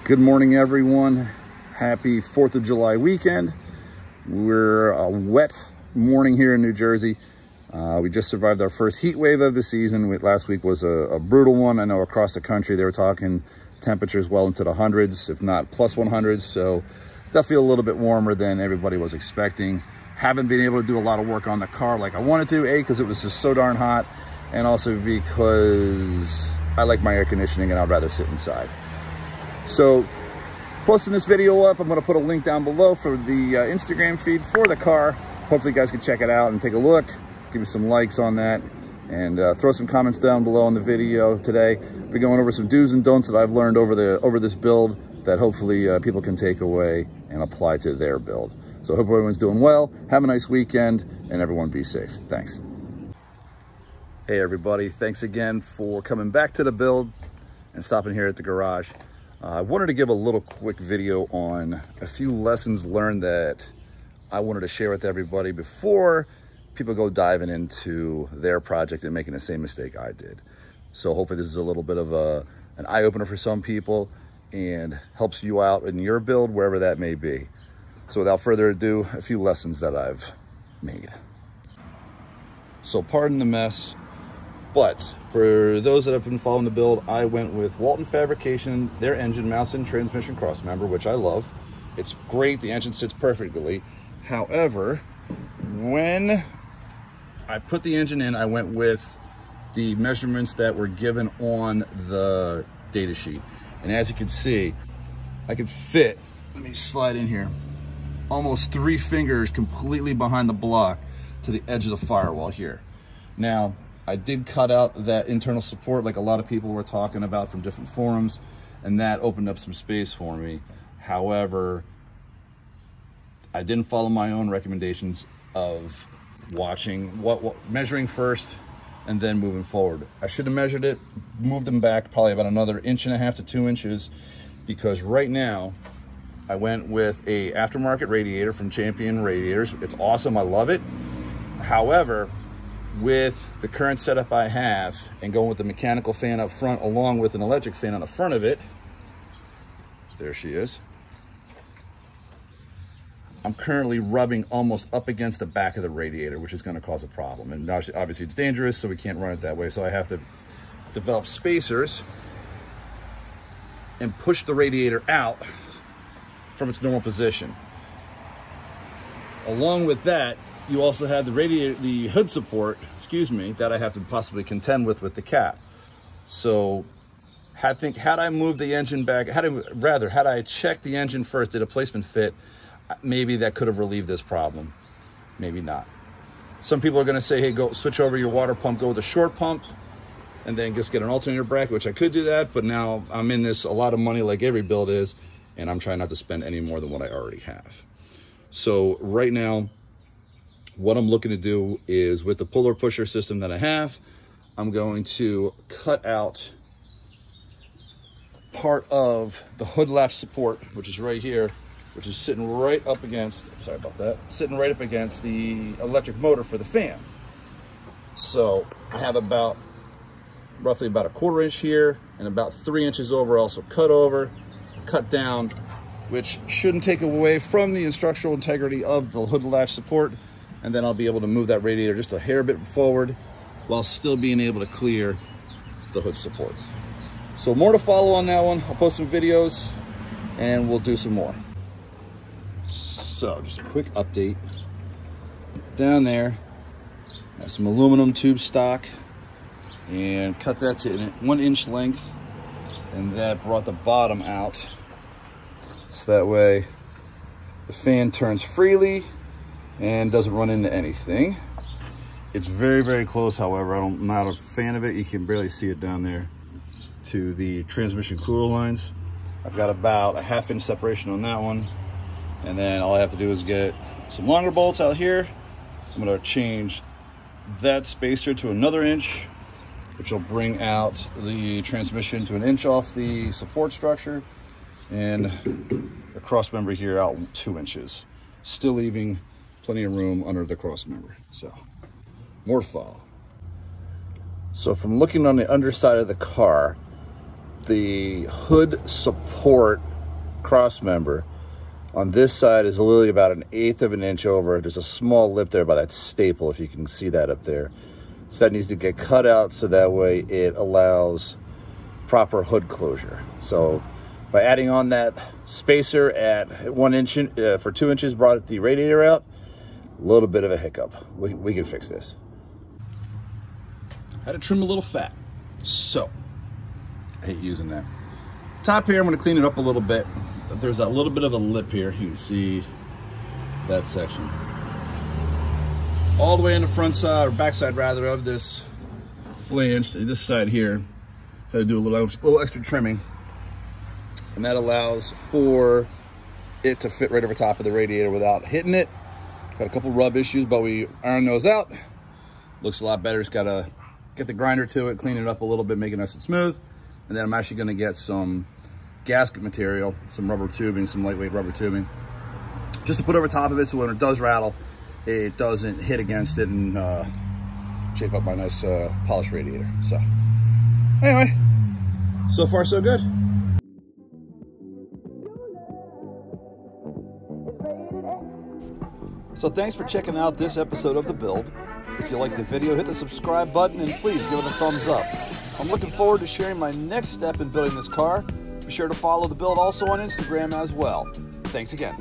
Good morning, everyone. Happy 4th of July weekend. We're a wet morning here in New Jersey. We just survived our first heat wave of the season. Last week was a brutal one. I know across the country they were talking temperatures well into the hundreds, if not plus 100s. So definitely a little bit warmer than everybody was expecting. Haven't been able to do a lot of work on the car like I wanted to, because it was just so darn hot, and also because I like my air conditioning and I'd rather sit inside. So posting this video up, I'm going to put a link down below for the Instagram feed for the car. Hopefully you guys can check it out and take a look. Give me some likes on that, and throw some comments down below on the video today. We're going over some do's and don'ts that I've learned over this build that hopefully people can take away and apply to their build. So hope everyone's doing well. Have a nice weekend, and everyone be safe. Thanks. Hey everybody, thanks again for coming back to the build and stopping here at the garage. I wanted to give a little quick video on a few lessons learned that I wanted to share with everybody before people go diving into their project and making the same mistake I did. So hopefully this is a little bit of an eye-opener for some people and helps you out in your build, wherever that may be. So without further ado, a few lessons that I've made. So pardon the mess, but for those that have been following the build, I went with Walton Fabrication, their engine mounts and transmission crossmember, which I love. It's great, the engine sits perfectly. However, when I put the engine in, I went with the measurements that were given on the data sheet. And as you can see, I could fit, let me slide in here, almost 3 fingers completely behind the block to the edge of the firewall here. Now, I did cut out that internal support like a lot of people were talking about from different forums, and that opened up some space for me. However, I didn't follow my own recommendations of measuring first and then moving forward. I should have measured it, moved them back probably about another 1.5 to 2 inches, because right now I went with a aftermarket radiator from Champion Radiators. It's awesome, I love it. However, with the current setup I have and going with the mechanical fan up front along with an electric fan on the front of it, there she is, I'm currently rubbing almost up against the back of the radiator, which is going to cause a problem. And obviously it's dangerous, so we can't run it that way. So I have to develop spacers and push the radiator out from its normal position. Along with that, you also have the hood support, that I have to possibly contend with the cap. So had I moved the engine back, had I checked the engine first, did a placement fit, maybe that could have relieved this problem. Maybe not. Some people are going to say, hey, go switch over your water pump, go with a short pump, and then just get an alternator bracket, which I could do that, but now I'm in this a lot of money like every build is, and I'm trying not to spend any more than what I already have. So right now, what I'm looking to do is, with the puller pusher system that I have, I'm going to cut out part of the hood latch support, which is right here, which is sitting right up against, sorry about that, sitting right up against the electric motor for the fan. So I have roughly about 1/4 inch here and about 3 inches over, also cut down, which shouldn't take away from the structural integrity of the hood latch support. And then I'll be able to move that radiator just a hair bit forward while still being able to clear the hood support. So more to follow on that one. I'll post some videos and we'll do some more. So just a quick update. Down there, got some aluminum tube stock, and cut that to 1 inch length, and that brought the bottom out. So that way the fan turns freely and doesn't run into anything. It's very, very close, however. I'm not a fan of it. You can barely see it down there to the transmission cooler lines. I've got about a 1/2 inch separation on that one. And then all I have to do is get some longer bolts out here. I'm gonna change that spacer to another inch, which will bring out the transmission to 1 inch off the support structure, and the cross member here out 2 inches, still leaving plenty of room under the cross member. So more to follow. So from looking on the underside of the car, the hood support cross member on this side is literally about 1/8 of an inch over. There's a small lip there by that staple, if you can see that up there. So that needs to get cut out so that way it allows proper hood closure. So by adding on that spacer at 1 inch for 2 inches, brought the radiator out, a little bit of a hiccup. We can fix this. Had to trim a little fat. So, I hate using that. Top here, I'm gonna clean it up a little bit. There's that little bit of a lip here. You can see that section. All the way in the front side, or back side rather, of this flange, to this side here. So I do a little extra trimming. And that allows for it to fit right over top of the radiator without hitting it. Got a couple rub issues, but we iron those out. Looks a lot better. Just gotta get the grinder to it, clean it up a little bit, make it nice and smooth. And then I'm actually gonna get some gasket material, some rubber tubing, some lightweight rubber tubing, just to put over top of it so when it does rattle, it doesn't hit against it and chafe up my nice polished radiator. So anyway, so far so good. So thanks for checking out this episode of The Build. If you liked the video, hit the subscribe button and please give it a thumbs up. I'm looking forward to sharing my next step in building this car. Be sure to follow The Build also on Instagram as well. Thanks again.